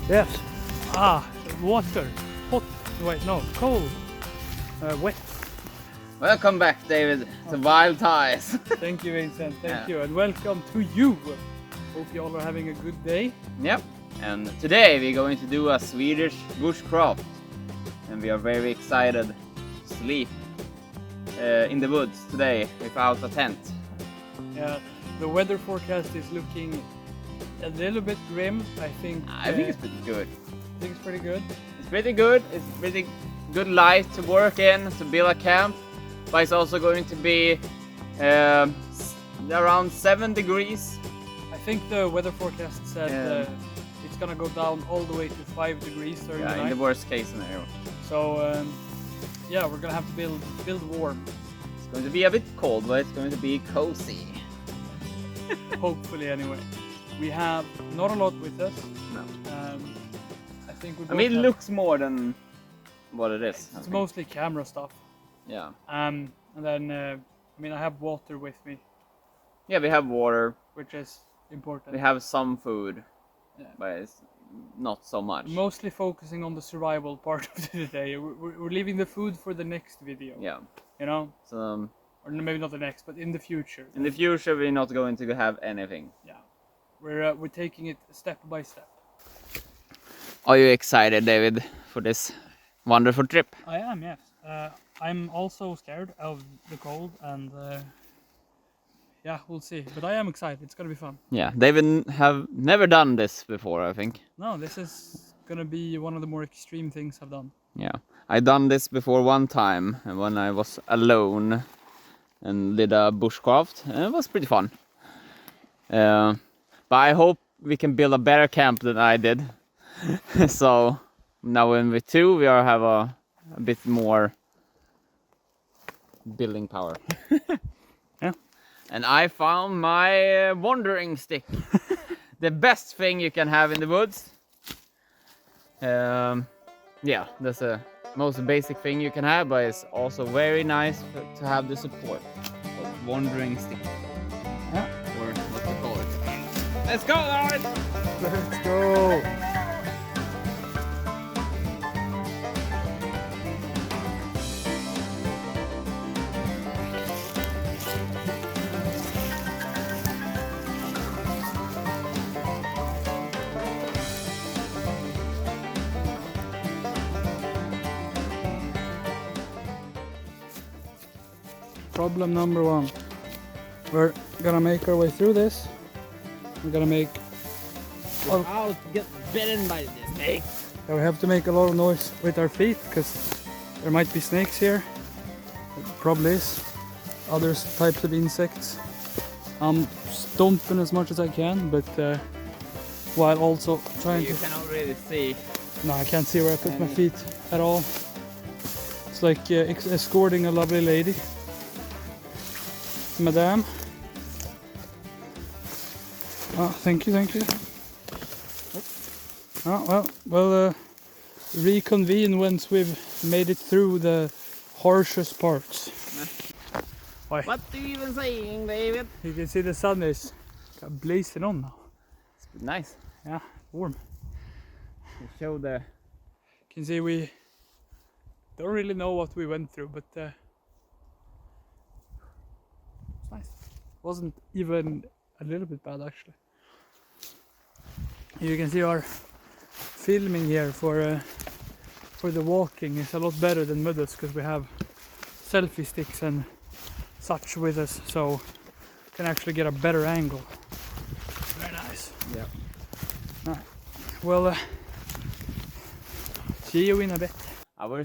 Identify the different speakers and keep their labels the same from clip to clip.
Speaker 1: Yes. Water. Hot. Wait, no. Cold. Wet.
Speaker 2: Welcome back, David, to Wild Ties.
Speaker 1: Thank you, Vincent. Thank you. And welcome to you. Hope you all are having a good day.
Speaker 2: Yep. And today we're going to do a Swedish bushcraft. And we are very excited to sleep in the woods today without a tent.
Speaker 1: Yeah, the weather forecast is looking a little bit grim. I think
Speaker 2: it's pretty good.
Speaker 1: I think it's pretty good.
Speaker 2: It's pretty good. It's pretty good light to work in, to build a camp. But it's also going to be around 7 degrees.
Speaker 1: I think the weather forecast said it's gonna go down all the way to 5 degrees during the night.
Speaker 2: In the worst case scenario.
Speaker 1: So yeah, we're gonna have to build warm.
Speaker 2: It's going to be a bit cold, but it's going to be cozy.
Speaker 1: Hopefully, anyway. We have not a lot with us.
Speaker 2: No.
Speaker 1: I think we.
Speaker 2: I mean, it looks more than what it is.
Speaker 1: It's mostly camera stuff.
Speaker 2: Yeah.
Speaker 1: And then I mean, I have water with me.
Speaker 2: Yeah, we have water.
Speaker 1: Which is important.
Speaker 2: We have some food,
Speaker 1: yeah.
Speaker 2: But it's not so much.
Speaker 1: Mostly focusing on the survival part of the day. We're leaving the food for the next video.
Speaker 2: Yeah.
Speaker 1: You know?
Speaker 2: So,
Speaker 1: or maybe not the next, but in the future.
Speaker 2: In the future, we're not going to have anything.
Speaker 1: Yeah. We're taking it step by step.
Speaker 2: Are you excited, David, for this wonderful trip?
Speaker 1: I am, yes. I'm also scared of the cold and yeah, we'll see. But I am excited. It's gonna be fun.
Speaker 2: Yeah, David have never done this before, I think.
Speaker 1: No, this is gonna be one of the more extreme things I've done.
Speaker 2: Yeah, I done this before one time when I was alone and did a bushcraft, and it was pretty fun. But I hope we can build a better camp than I did. So now when we're two, we have a bit more building power.
Speaker 1: Yeah.
Speaker 2: And I found my wandering stick. The best thing you can have in the woods. Yeah, that's the most basic thing you can have, but it's also very nice to have the support of wandering stick.
Speaker 1: Yeah.
Speaker 2: Or what you call it. Let's go, Lars!
Speaker 1: Let's go! Problem number one. We're gonna make our way through this. We're gonna make...
Speaker 2: I'll get bitten by the snake.
Speaker 1: Yeah, we have to make a lot of noise with our feet because there might be snakes here. There probably is. Other types of insects. I'm stomping as much as I can, but while also trying
Speaker 2: You cannot really see.
Speaker 1: No, I can't see where I put my feet at all. It's like escorting a lovely lady. Madame. Oh, thank you, thank you. Oh, well, we'll reconvene once we've made it through the harshest parts.
Speaker 2: What are you even saying, David?
Speaker 1: You can see the sun is blazing on now.
Speaker 2: It's nice.
Speaker 1: Yeah, warm.
Speaker 2: You show the...
Speaker 1: You can see we don't really know what we went through, but it's nice. Wasn't even a little bit bad actually. You can see our filming here for the walking is a lot better than Muddas because we have selfie sticks and such with us, so can actually get a better angle. Very nice.
Speaker 2: Yeah.
Speaker 1: Right. Well, see you in a bit.
Speaker 2: Our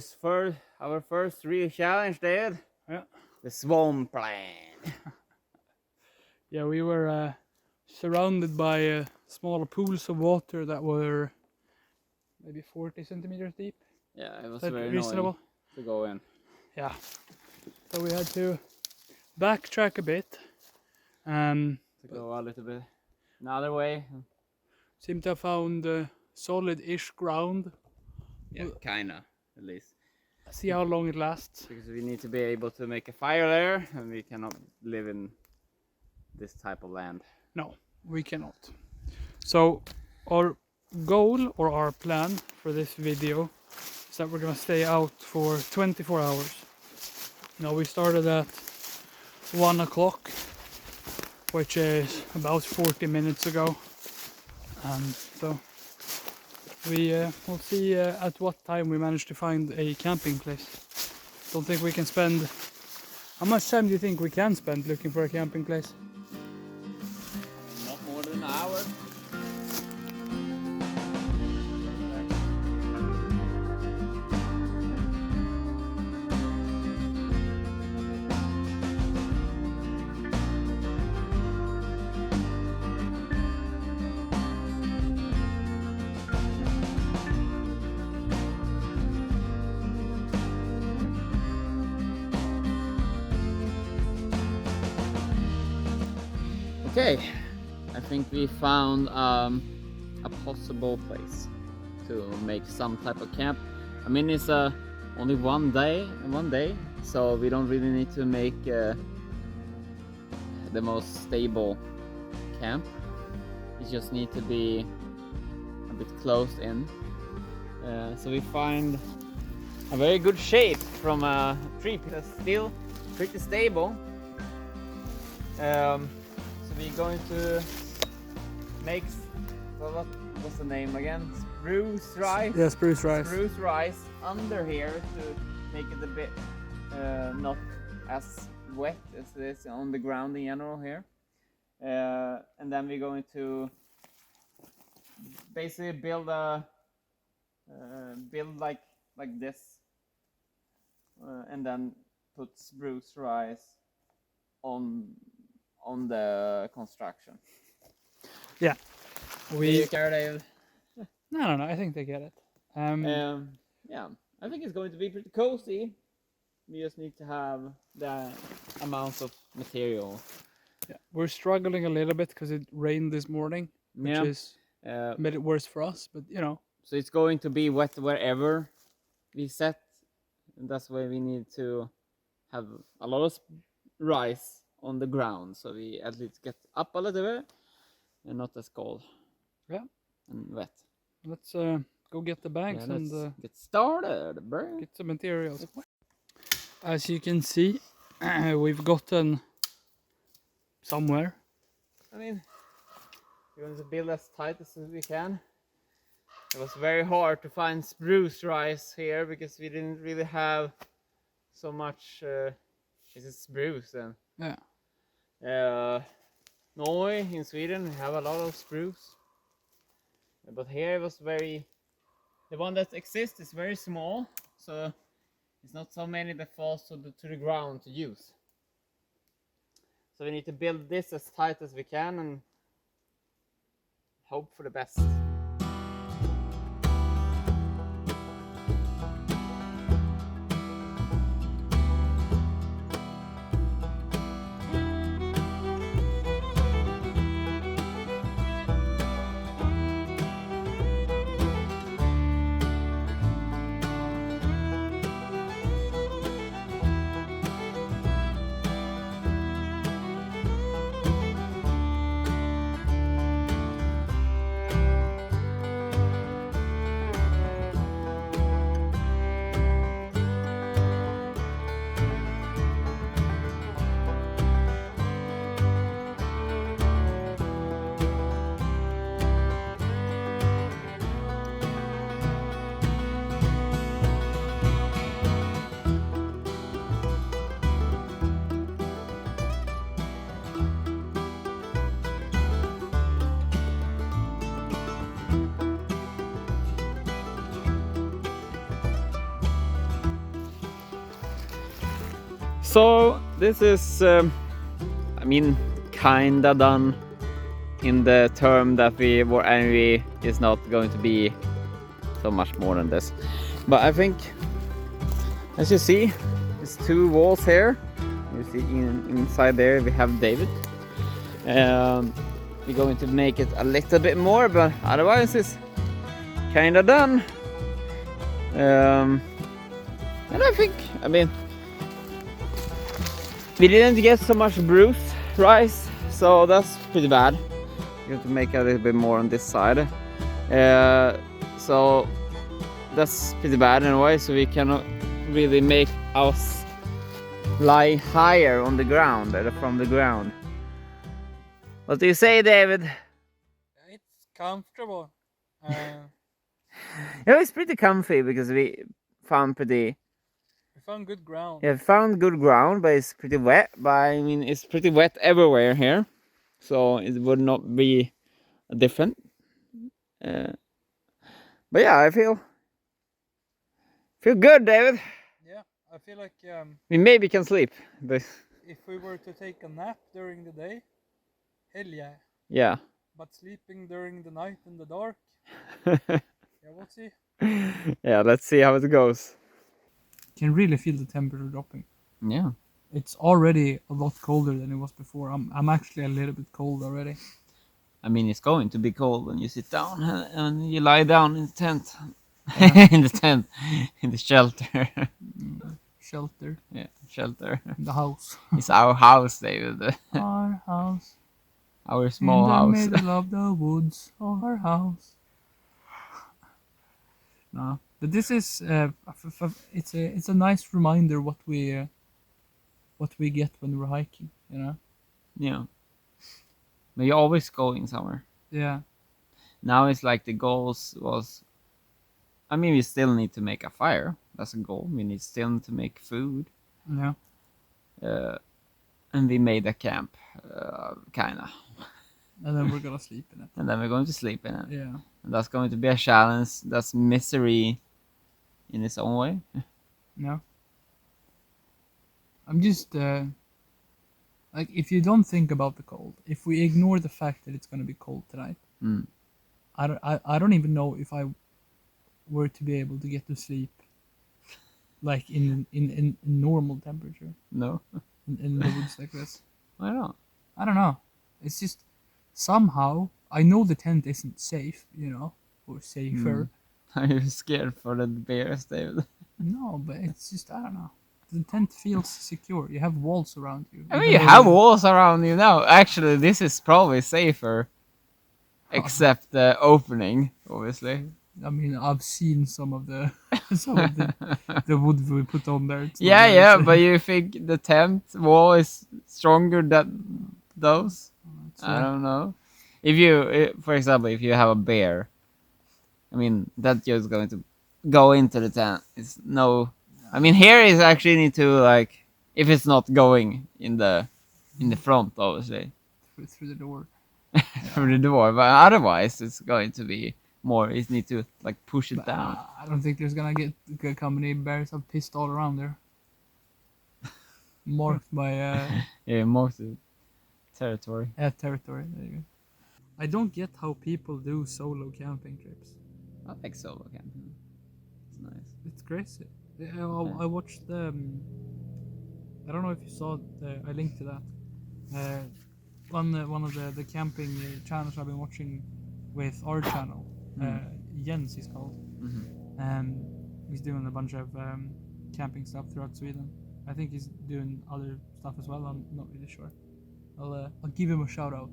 Speaker 2: first real challenge, David.
Speaker 1: Yeah.
Speaker 2: The swamp plan.
Speaker 1: Yeah, we were surrounded by small pools of water that were maybe 40 centimeters deep.
Speaker 2: Yeah, it was
Speaker 1: That
Speaker 2: very
Speaker 1: reasonable
Speaker 2: annoying to go in.
Speaker 1: Yeah, so we had to backtrack a bit.
Speaker 2: To go a little bit another way.
Speaker 1: Seem to have found solid-ish ground.
Speaker 2: Yeah, kinda, at least.
Speaker 1: See how long it lasts.
Speaker 2: Because we need to be able to make a fire there, and we cannot live in this type of land.
Speaker 1: No, we cannot. So our goal or our plan for this video is that we're gonna stay out for 24 hours. Now we started at 1 o'clock, which is about 40 minutes ago. So we'll see at what time we manage to find a camping place. Don't think we can spend... How much time do you think we can spend looking for a camping place?
Speaker 2: Not more than an hour. Okay, I think we found a possible place to make some type of camp. I mean, it's only one day, so we don't really need to make the most stable camp. It just need to be a bit closed in. So we find a very good shape from a tree that's still pretty stable. So we're going to make, what's the name again? Spruce rice?
Speaker 1: Yeah, spruce rice.
Speaker 2: Spruce rice under here to make it a bit not as wet as it is on the ground in general here. And then we're going to basically build a like this, and then put spruce rice on the construction.
Speaker 1: Yeah,
Speaker 2: we Dave.
Speaker 1: No, I think they get it.
Speaker 2: Yeah, I think it's going to be pretty cozy. We just need to have the amount of material.
Speaker 1: Yeah, we're struggling a little bit because it rained this morning, which is made it worse for us. But you know,
Speaker 2: so it's going to be wet wherever we set, and that's why we need to have a lot of rice on the ground, so we at least get up a little bit and not as cold.
Speaker 1: Yeah,
Speaker 2: and wet.
Speaker 1: Let's go get the bags and
Speaker 2: get started, bro.
Speaker 1: Get some materials. As you can see, we've gotten somewhere.
Speaker 2: I mean, we're going to build as tight as we can. It was very hard to find spruce rice here because we didn't really have so much. Is it spruce then?
Speaker 1: Yeah.
Speaker 2: Norway, in Sweden, we have a lot of spruce. But here it was very... The one that exists is very small, so it's not so many that falls to the ground to use. So we need to build this as tight as we can and hope for the best. So this is, I mean, kinda done in the term that we were angry is not going to be so much more than this. But I think, as you see, there's two walls here. You see inside there we have David. We're going to make it a little bit more, but otherwise it's kinda done. And I think, I mean, we didn't get so much spruce rice, so that's pretty bad. We have to make a little bit more on this side. So that's pretty bad in a way. So we cannot really make us lie higher on the ground from the ground. What do you say, David?
Speaker 1: It's comfortable.
Speaker 2: Yeah, it's pretty comfy because we found pretty.
Speaker 1: We found good ground.
Speaker 2: Yeah, found good ground, but it's pretty wet. But I mean, it's pretty wet everywhere here, so it would not be different. But yeah, I feel good, David.
Speaker 1: Yeah, I feel like
Speaker 2: We maybe can sleep, but
Speaker 1: if we were to take a nap during the day, hell yeah.
Speaker 2: yeah.
Speaker 1: But sleeping during the night in the dark, yeah, we'll see.
Speaker 2: Yeah, let's see how it goes.
Speaker 1: Can really feel the temperature dropping.
Speaker 2: Yeah.
Speaker 1: It's already a lot colder than it was before. I'm actually a little bit cold already.
Speaker 2: I mean, it's going to be cold when you sit down and you lie down in the tent.
Speaker 1: Yeah.
Speaker 2: In the tent, in the shelter.
Speaker 1: Shelter.
Speaker 2: Yeah, shelter.
Speaker 1: In the house.
Speaker 2: It's our house, David.
Speaker 1: Our house.
Speaker 2: Our small house.
Speaker 1: In the middle of the woods. Our house. No, but this is it's a nice reminder what we get when we're hiking. You know.
Speaker 2: Yeah. But you're always going somewhere.
Speaker 1: Yeah.
Speaker 2: Now it's like the goals was. I mean, we still need to make a fire. That's a goal. We still need to make food.
Speaker 1: Yeah.
Speaker 2: And we made a camp, kinda.
Speaker 1: And then we're gonna sleep in it.
Speaker 2: And then we're going to sleep in it.
Speaker 1: Yeah.
Speaker 2: And that's going to be a challenge. That's misery in its own way.
Speaker 1: No. I'm just like, if you don't think about the cold, if we ignore the fact that it's gonna be cold tonight, I don't even know if I were to be able to get to sleep like in normal temperature
Speaker 2: No.
Speaker 1: in the woods like this.
Speaker 2: Why not?
Speaker 1: I don't know. It's just somehow I know the tent isn't safe, you know, or safer.
Speaker 2: Are you scared for the bears, David?
Speaker 1: No, but it's just, I don't know. The tent feels secure. You have walls around you.
Speaker 2: I mean, you have walls around you now. Actually, this is probably safer. Except the opening, obviously.
Speaker 1: I mean, I've seen some of the the wood we put on there.
Speaker 2: Yeah, but you think the tent wall is stronger than those? I don't know. If you, for example, if you have a bear, I mean, that just going to go into the tent. It's no. I mean, here is actually need to, like, if it's not going in the front, obviously.
Speaker 1: Through the door.
Speaker 2: Through the door, but otherwise it's going to be more. You need to, like, push it down.
Speaker 1: I don't think there's gonna get how many bears have pissed all around there. Marked by
Speaker 2: yeah, marked territory.
Speaker 1: Territory. There you go. I don't get how people do solo camping trips.
Speaker 2: I like solo camping. It's nice.
Speaker 1: It's crazy. I watched the. I don't know if you saw. I linked to that. One of the camping channels I've been watching with our channel. Jens he's called. He's doing a bunch of camping stuff throughout Sweden. I think he's doing other stuff as well. I'm not really sure. I'll give him a shout out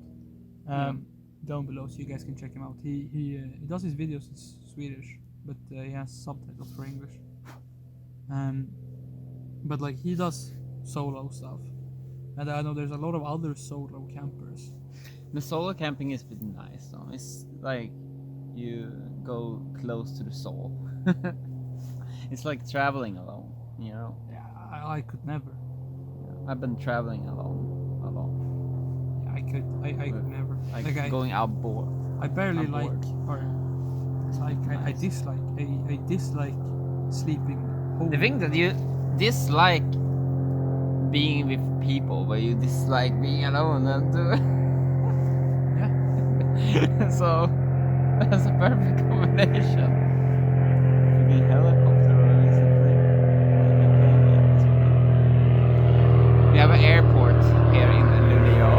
Speaker 1: down below so you guys can check him out. He does his videos in Swedish, but he has subtitles for English. But like, he does solo stuff, and I know there's a lot of other solo campers.
Speaker 2: The solo camping is pretty nice though. It's like you go close to the soul. It's like traveling alone, you know.
Speaker 1: Yeah, I could never.
Speaker 2: I've been traveling alone.
Speaker 1: Yeah, I could never.
Speaker 2: Like going outboard.
Speaker 1: I barely
Speaker 2: outboard.
Speaker 1: I dislike sleeping home.
Speaker 2: The thing that you dislike being with people, but you dislike being alone, and
Speaker 1: yeah.
Speaker 2: So that's a perfect combination. The helicopter recently. We have an airport here in Luleå.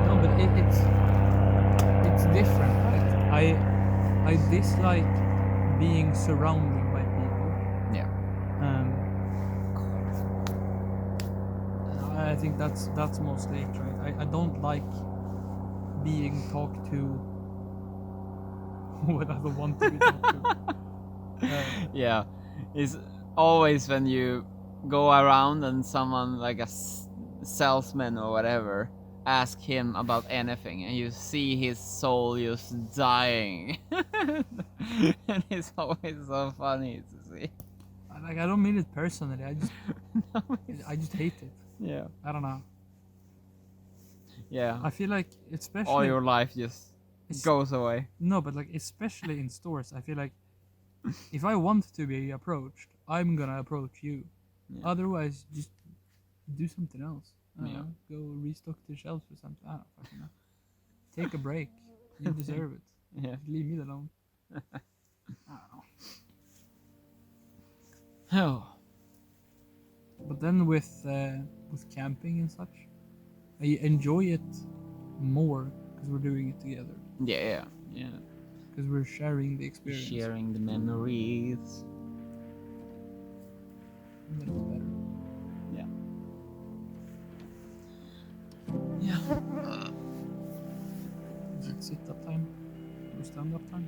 Speaker 1: No, but it's different, right? I dislike being surrounded by people.
Speaker 2: Yeah.
Speaker 1: I think that's mostly it, right? I don't like being talked to when I don't want to be talked to.
Speaker 2: Yeah, it's always when you go around and someone like a salesman or whatever ask him about anything, and you see his soul just dying, and it's always so funny to see.
Speaker 1: Like, I don't mean it personally. I just
Speaker 2: No,
Speaker 1: I just hate it.
Speaker 2: yeah,
Speaker 1: I don't know.
Speaker 2: yeah.
Speaker 1: I feel like especially
Speaker 2: All your life just goes away.
Speaker 1: No, but like especially in stores, I feel like if I want to be approached, I'm gonna approach you.
Speaker 2: Yeah.
Speaker 1: Otherwise, just do something else. I don't
Speaker 2: Yeah.
Speaker 1: know, go restock the shelves or something. I don't fucking know. Take a break. You deserve it.
Speaker 2: Yeah.
Speaker 1: Leave me alone. I don't know.
Speaker 2: Oh.
Speaker 1: But then with camping and such, I enjoy it more because we're doing it together.
Speaker 2: Yeah. Yeah.
Speaker 1: Because we're sharing the experience.
Speaker 2: Sharing the memories.
Speaker 1: And then it's better.
Speaker 2: Yeah. Yeah.
Speaker 1: Is it sit-up time? Or stand-up time?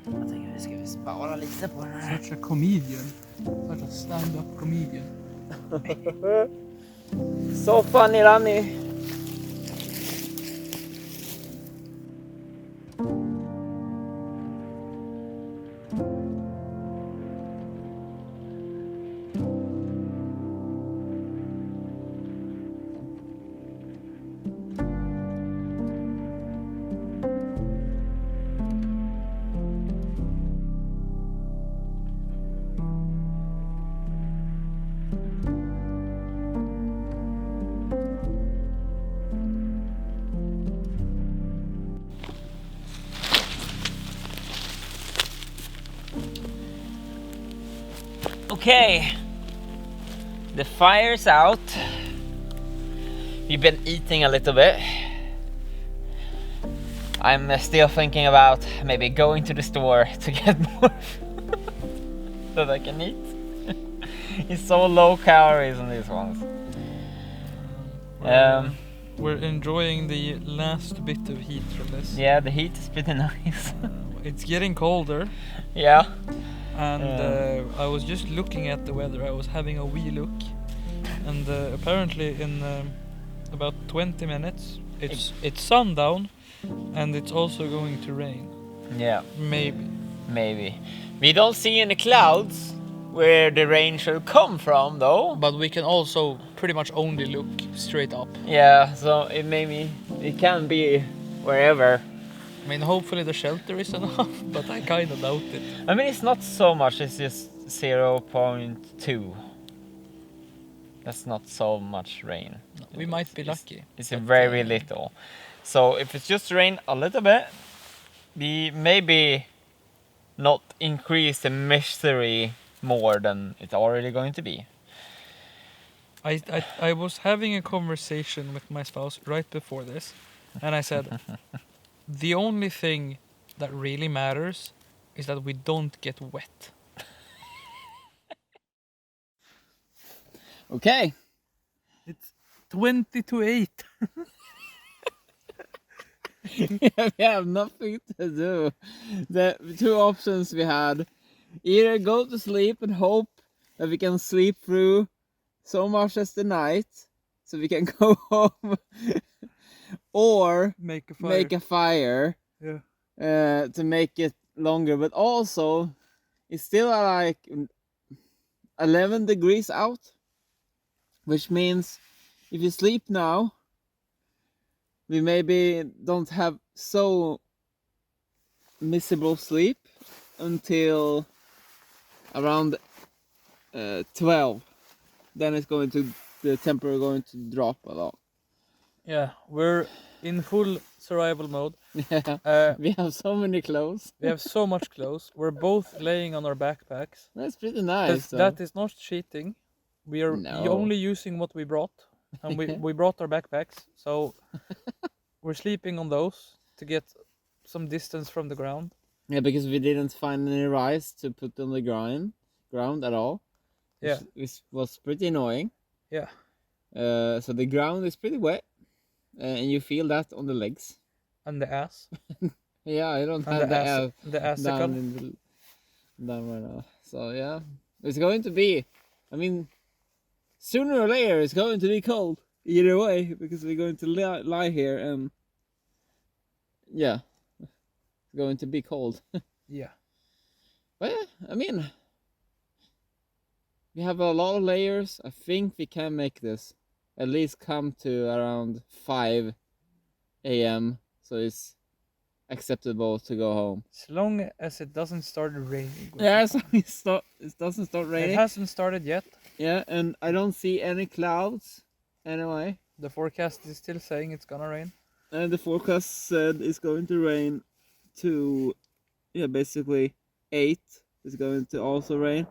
Speaker 2: Jag tänker vi ska spara lite på den här.
Speaker 1: Such a comedian. Such a stand-up comedian.
Speaker 2: So funny, Rami. Okay, the fire's out. We've been eating a little bit. I'm still thinking about maybe going to the store to get more that I can eat. It's so low calories on these ones.
Speaker 1: We're enjoying the last bit of heat from this.
Speaker 2: Yeah, the heat is pretty nice.
Speaker 1: It's getting colder.
Speaker 2: Yeah.
Speaker 1: And I was just looking at the weather. I was having a wee look, and apparently in about 20 minutes it's sundown, and it's also going to rain.
Speaker 2: Yeah.
Speaker 1: Maybe.
Speaker 2: We don't see any clouds where the rain should come from, though.
Speaker 1: But we can also pretty much only look straight up.
Speaker 2: Yeah, so it can be wherever.
Speaker 1: I mean, hopefully the shelter is enough, but I kind of doubt it.
Speaker 2: I mean, it's not so much, it's just 0.2. That's not so much rain.
Speaker 1: No, we might be lucky.
Speaker 2: It's a very little. So if it's just rain a little bit, we maybe not increase the misery more than it's already going to be.
Speaker 1: I was having a conversation with my spouse right before this, and I said, the only thing that really matters is that we don't get wet.
Speaker 2: Okay.
Speaker 1: It's 20 to 8.
Speaker 2: We have nothing to do. The two options we had: either go to sleep and hope that we can sleep through so much as the night so we can go home, or
Speaker 1: Make a fire.
Speaker 2: make a fire,
Speaker 1: Yeah.
Speaker 2: to make it longer. But also it's still like 11 degrees out, which means if you sleep now, we maybe don't have so miserable sleep until around 12. Then it's going to, the temperature going to drop a lot.
Speaker 1: Yeah, we're in full survival mode.
Speaker 2: Yeah. We have so many clothes.
Speaker 1: We have so much clothes. We're both laying on our backpacks.
Speaker 2: That's pretty nice.
Speaker 1: That is not cheating. We are only using what we brought, and we brought our backpacks, so we're sleeping on those to get some distance from the ground.
Speaker 2: Yeah, because we didn't find any rice to put on the ground at all.
Speaker 1: Yeah,
Speaker 2: which was pretty annoying.
Speaker 1: yeah.
Speaker 2: So the ground is pretty wet, and you feel that on the legs.
Speaker 1: And the ass.
Speaker 2: Yeah, I don't
Speaker 1: And
Speaker 2: have
Speaker 1: the
Speaker 2: the
Speaker 1: ass.
Speaker 2: ass
Speaker 1: The assicle.
Speaker 2: down in the down right now. So yeah, it's going to be. I mean, sooner or later it's going to be cold either way because we're going to lie here and yeah, it's going to be cold.
Speaker 1: Yeah.
Speaker 2: But yeah, I mean, we have a lot of layers. I think we can make this at least come to around 5 a.m. So it's acceptable to go home.
Speaker 1: As long as it doesn't start raining.
Speaker 2: Yeah, as long as it doesn't start
Speaker 1: It
Speaker 2: raining.
Speaker 1: hasn't started yet.
Speaker 2: Yeah, and I don't see any clouds anyway.
Speaker 1: The forecast is still saying it's gonna rain.
Speaker 2: And the forecast said it's going to rain to, yeah, basically 8 is going to also rain.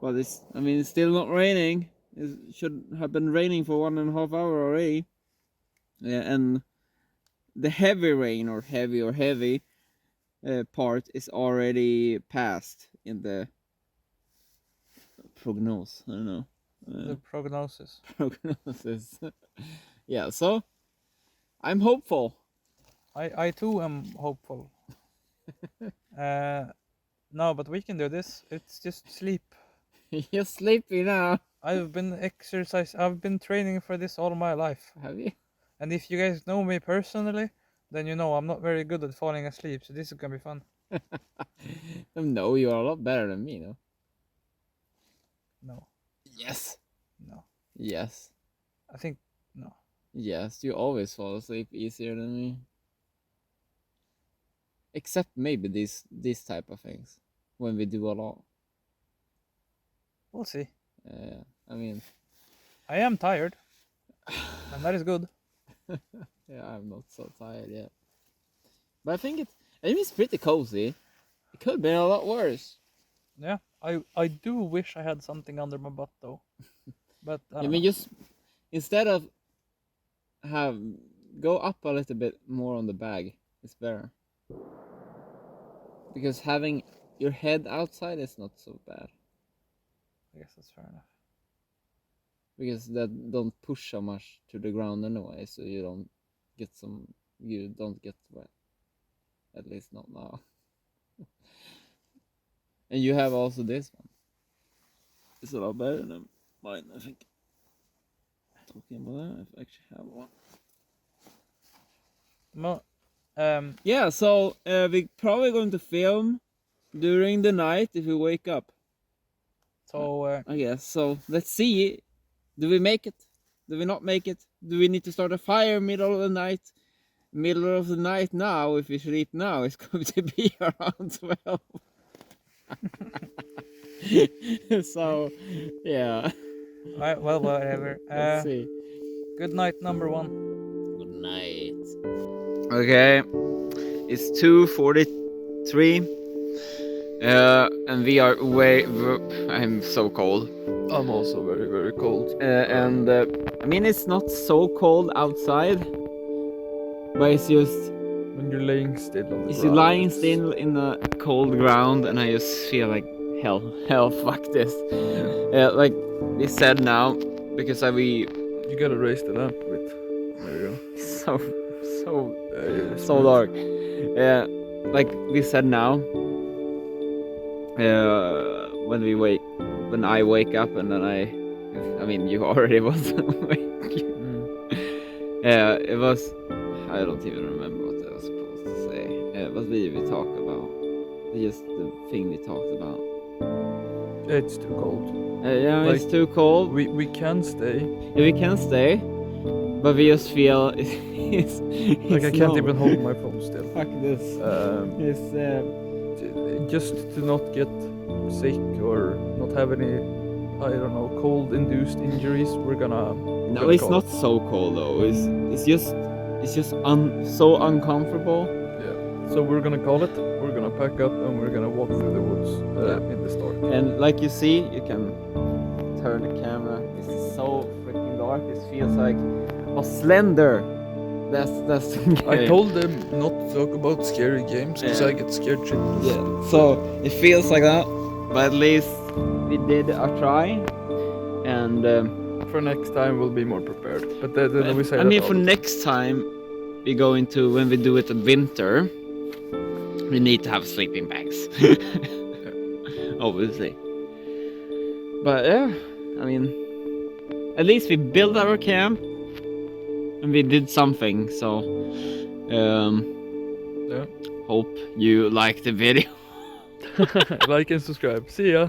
Speaker 2: But it's still not raining. It should have been raining for 1.5 hours already. Yeah, and the heavy rain or heavy part is already passed in the prognosis. I don't know.
Speaker 1: The prognosis.
Speaker 2: Prognosis. Yeah, so I'm hopeful.
Speaker 1: I too am hopeful. No, but we can do this. It's just sleep.
Speaker 2: You're sleepy now.
Speaker 1: I've been training for this all my life.
Speaker 2: Have you?
Speaker 1: And if you guys know me personally, then you know I'm not very good at falling asleep, so this is gonna be fun.
Speaker 2: No, you are a lot better than me, no?
Speaker 1: No.
Speaker 2: Yes.
Speaker 1: No.
Speaker 2: Yes.
Speaker 1: I think no.
Speaker 2: Yes, you always fall asleep easier than me. Except maybe these type of things. When we do a lot.
Speaker 1: We'll see.
Speaker 2: I mean,
Speaker 1: I am tired. And that is good.
Speaker 2: yeah, I'm not so tired yet. But I think it's pretty cozy. It could be a lot worse.
Speaker 1: Yeah. I do wish I had something under my butt though. But I
Speaker 2: mean,
Speaker 1: know.
Speaker 2: just instead of go up a little bit more on the bag, it's better. Because having your head outside is not so bad.
Speaker 1: I guess that's fair enough.
Speaker 2: Because that don't push so much to the ground anyway, so you don't get wet. At least not now. And you have also this one. It's a lot better than mine, I think. Talking about that, I actually have one.
Speaker 1: Well,
Speaker 2: yeah, so we're probably going to film during the night if we wake up.
Speaker 1: so
Speaker 2: I guess. So let's see. Do we make it? Do we not make it? Do we need to start a fire middle of the night? Middle of the night now, if we sleep now, it's going to be around 12. So, yeah.
Speaker 1: well, whatever.
Speaker 2: Let's see.
Speaker 1: Good night, number 1.
Speaker 2: Good night. Okay, it's 2:43. And we are I'm so cold.
Speaker 1: I'm also very, very cold.
Speaker 2: And I mean, it's not so cold outside, but it's just
Speaker 1: When you're laying still on the ground.
Speaker 2: it's lying still in the cold ground, and I just feel like hell, fuck this. Like we said now, because
Speaker 1: You gotta raise the lamp a bit. There you go.
Speaker 2: so dark. Like we said now. When I wake up, and then I mean, you already was awake. It was, I don't even remember what I was supposed to say. What did we talk about? Just the thing we talked about.
Speaker 1: It's too cold.
Speaker 2: Yeah,
Speaker 1: Like,
Speaker 2: it's too cold.
Speaker 1: We can stay.
Speaker 2: Yeah, we can stay, but we just feel it's
Speaker 1: Like I can't even hold my phone still.
Speaker 2: Fuck this.
Speaker 1: Just to not get sick or not have any, I don't know, cold-induced injuries, we're gonna.
Speaker 2: No, it's not so cold though. It's just so uncomfortable.
Speaker 1: Yeah. So we're gonna call it. We're gonna pack up and we're gonna walk through the woods in the dark.
Speaker 2: And like you see, you can turn the camera. It's so freaking dark. It feels like slender. That's the game.
Speaker 1: I told them not to talk about scary games because
Speaker 2: Yeah.
Speaker 1: I get scared shitless.
Speaker 2: Yeah. So it feels like that, but at least we did a try, and
Speaker 3: for next time we'll be more prepared. But then we say
Speaker 2: I
Speaker 3: that
Speaker 2: mean,
Speaker 3: all
Speaker 2: for
Speaker 3: the time.
Speaker 2: next time we go into when we do it in winter, we need to have sleeping bags. Obviously. But yeah, I mean, at least we built our camp and we did something. So
Speaker 3: Yeah.
Speaker 2: hope you liked the video.
Speaker 3: Like and subscribe. See ya.